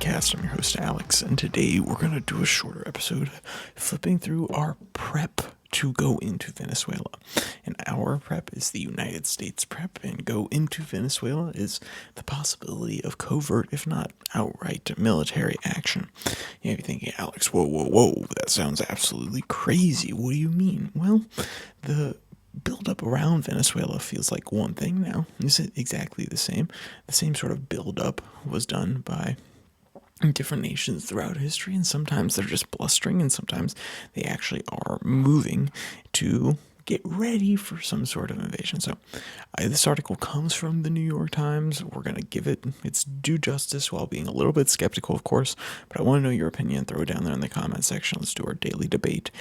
podcast. I'm your host, Alex, and today we're going to do a shorter episode flipping through our prep to go into Venezuela. And our prep is the United States prep, and go into Venezuela is the possibility of covert, if not outright, military action. You may be thinking, Alex, whoa, that sounds absolutely crazy. What do you mean? Well, the build-up around Venezuela feels like one thing now. Is it exactly the same? The same sort of build-up was done by different nations throughout history, and sometimes they're just blustering, and sometimes they actually are moving to get ready for some sort of invasion. So this article comes from the New York Times. We're going to give it its due justice while being a little bit skeptical, of course, but I want to know your opinion. Throw it down there in the comment section. Let's do our daily debate.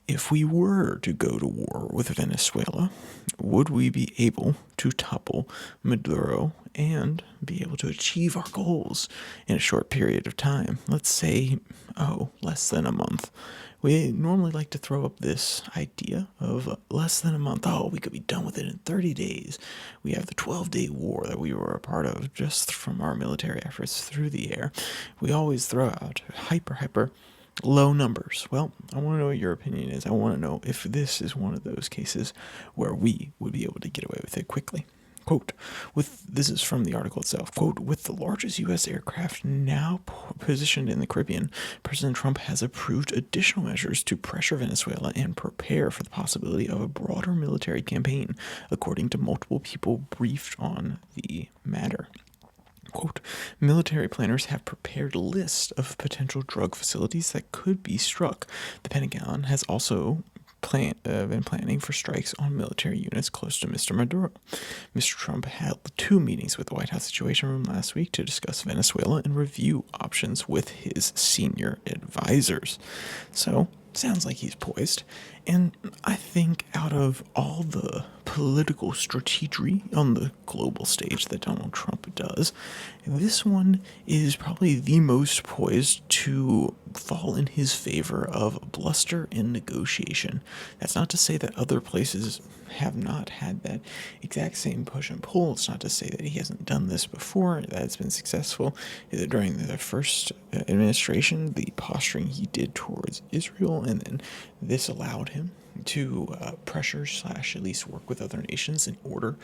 If we were to go to war with Venezuela, would we be able to topple Maduro and be able to achieve our goals in a short period of time? Let's say, less than a month. We normally like to throw up this idea of less than a month. We could be done with it in 30 days. We have the 12-day war that we were a part of just from our military efforts through the air. We always throw out hyper low numbers. Well, I want to know what your opinion is. I want to know if this is one of those cases where we would be able to get away with it quickly. Quote, this is from the article itself, quote, with the largest U.S. aircraft now positioned in the Caribbean, President Trump has approved additional measures to pressure Venezuela and prepare for the possibility of a broader military campaign, according to multiple people briefed on the matter. Quote, military planners have prepared a list of potential drug facilities that could be struck. The Pentagon has also been planning for strikes on military units close to Mr. Maduro. Mr. Trump held 2 meetings with the White House Situation Room last week to discuss Venezuela and review options with his senior advisors. So, sounds like he's poised. And I think out of all the political strategy on the global stage that Donald Trump does, this one is probably the most poised to fall in his favor of bluster and negotiation. That's not to say that other places have not had that exact same push and pull. It's not to say that he hasn't done this before, that it's been successful. During the first administration, the posturing he did towards Israel, and then this allowed him to pressure / at least work with other nations in order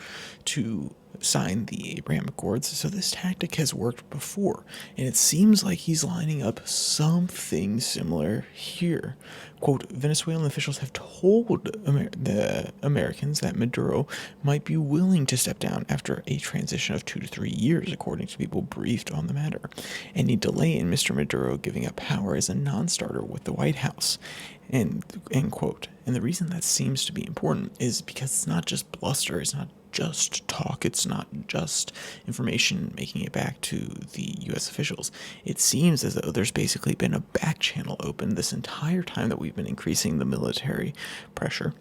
to sign the Abraham Accords. So this tactic has worked before, and it seems like he's lining up something similar here. Quote, Venezuelan officials have told the Americans that Maduro might be willing to step down after a transition of 2 to 3 years, according to people briefed on the matter. Any delay in Mr. Maduro giving up power is a non-starter with the White House. End quote. And the reason that seems to be important is because it's not just bluster, it's not just talk, it's not just information making it back to the U.S. officials. It seems as though there's basically been a back channel open this entire time that we've been increasing the military pressure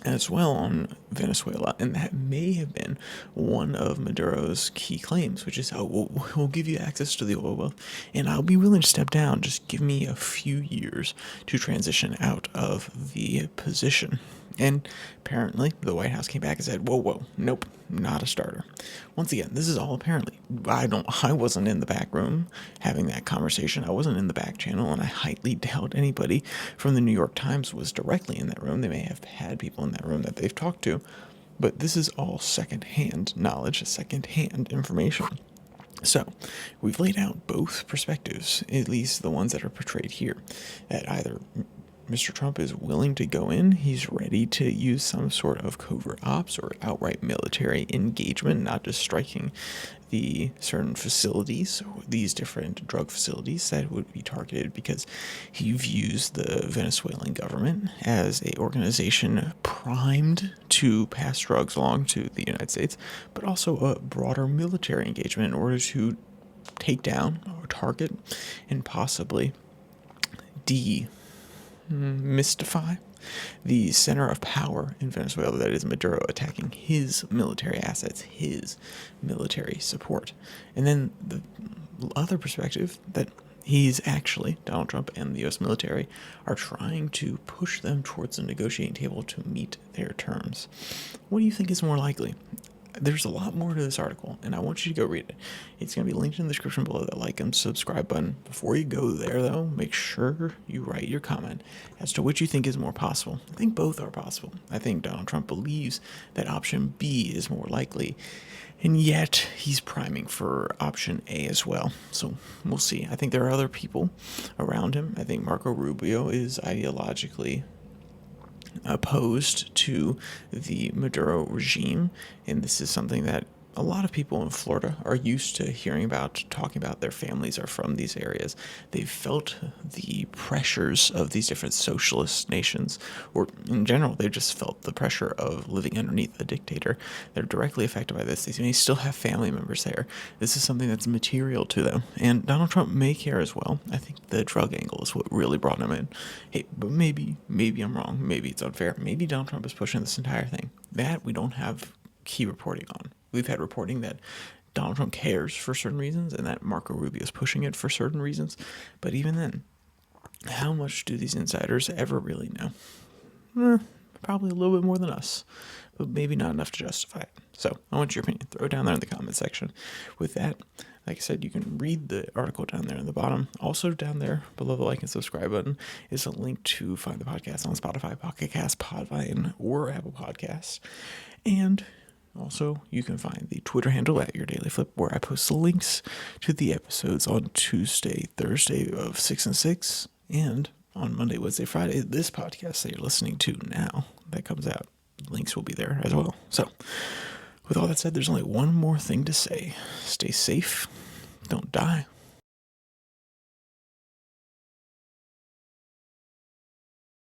as well on Venezuela, and that may have been one of Maduro's key claims, which is, we'll give you access to the oil wealth, and I'll be willing to step down. Just give me a few years to transition out of the position. And apparently, the White House came back and said, whoa, nope, not a starter. Once again, this is all apparently. I wasn't in the back room having that conversation. I wasn't in the back channel, and I highly doubt anybody from the New York Times was directly in that room. They may have had people in that room that they've talked to, but this is all secondhand knowledge, secondhand information. So, we've laid out both perspectives, at least the ones that are portrayed here, that either Mr. Trump is willing to go in. He's ready to use some sort of covert ops or outright military engagement, not just striking the certain facilities, these different drug facilities that would be targeted, because he views the Venezuelan government as an organization primed to pass drugs along to the United States, but also a broader military engagement in order to take down or target and possibly demystify the center of power in Venezuela, that is Maduro, attacking his military assets, his military support. And then the other perspective, that he's actually, Donald Trump and the U.S. military are trying to push them towards the negotiating table to meet their terms. What do you think is more likely? there's a lot more to this article, and I want you to go read it. It's going to be linked in the description below, that like and subscribe button. Before you go there, though, make sure you write your comment as to which you think is more possible. I think both are possible. I think Donald Trump believes that option B is more likely, and yet he's priming for option A as well. So we'll see. I think there are other people around him. I think Marco Rubio is ideologically opposed to the Maduro regime, and this is something that a lot of people in Florida are used to hearing about, talking about. Their families are from these areas. They've felt the pressures of these different socialist nations, or in general, they've just felt the pressure of living underneath a dictator. They're directly affected by this. They may still have family members there. This is something that's material to them, and Donald Trump may care as well. I think the drug angle is what really brought him in. Hey, but maybe I'm wrong. Maybe it's unfair. Maybe Donald Trump is pushing this entire thing. That we don't have key reporting on. We've had reporting that Donald Trump cares for certain reasons and that Marco Rubio is pushing it for certain reasons. But even then, how much do these insiders ever really know? Probably a little bit more than us, but maybe not enough to justify it. So I want your opinion. Throw it down there in the comment section. With that, like I said, you can read the article down there in the bottom. Also down there below the like and subscribe button is a link to find the podcast on Spotify, Pocket Cast, Podvine, or Apple Podcasts. And also, you can find the Twitter handle at Your Daily Flip, where I post links to the episodes on Tuesday, Thursday of 6 and 6, and on Monday, Wednesday, Friday, this podcast that you're listening to now that comes out. Links will be there as well. So, with all that said, there's only one more thing to say. Stay safe. Don't die.